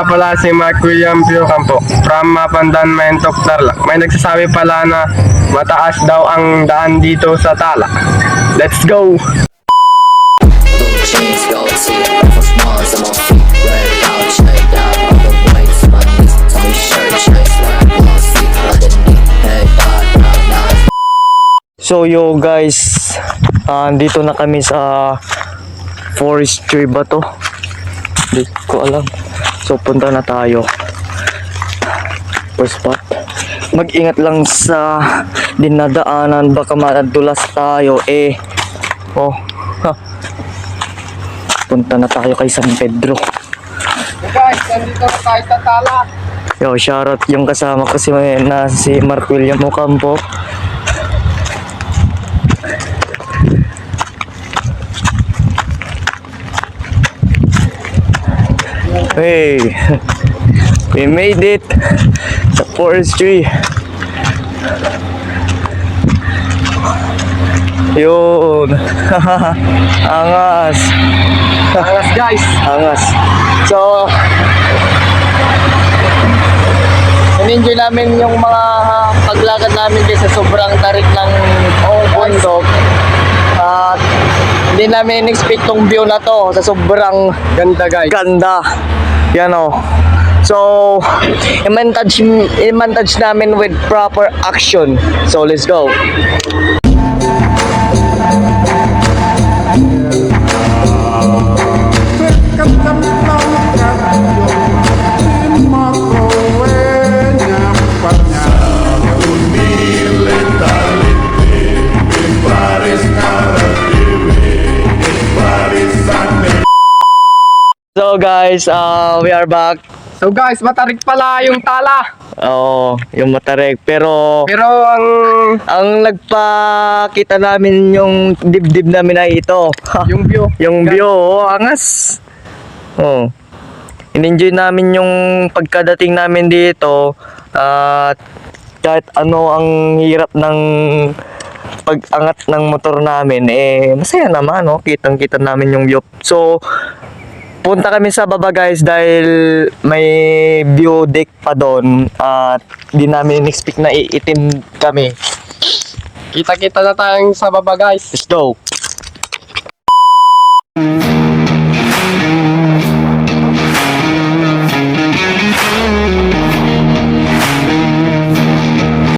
nga pala si Mark William Piocampo from Mapandan, Mentok, Tarlac. May nagsasabi pala na mataas daw ang daan dito sa Tala. Let's go! Jeans, gold teeth, breakfast Mars, I'm on feet, red out, checked out, all the whites, my knees, Tommy shirt, chase, like glossy, underneath, head, brown eyes. So yo guys, dito na kami sa forestry ba to? Hindi ko alam. So punta na tayo. First spot. Mag-ingat lang sa dinadaanan, baka madulas tayo Oh, ha. Punta na tayo kay San Pedro. Guys, nandito na tayo sa Tala. Yo, shoutout yung kasama ko si Mark William Ocampo. Hey, we made it sa forestry. Yun. Angas. Angas guys. Angas. So, in-enjoy namin yung mga paglakad namin kasi sobrang tarik ng bundok. At hindi namin expect tong view na to sa sobrang Ganda guys. ganda. Yan o. So, i-montage namin with proper action. So, let's go. So guys, we are back. So guys, matarik pala yung Tala. Oo, yung matarik. Pero ang nagpakita namin yung dibdib namin ay ito. yung view. Yung view, angas. Oh. In-enjoy namin yung pagkadating namin dito. At kahit ano ang hirap ng pag-angat ng motor namin, masaya naman, no? Kitang-kita namin yung view. So, punta kami sa baba guys dahil may view deck pa doon at di namin expect na iitim kami. Kita-kita na tayong sa baba guys. Let's go.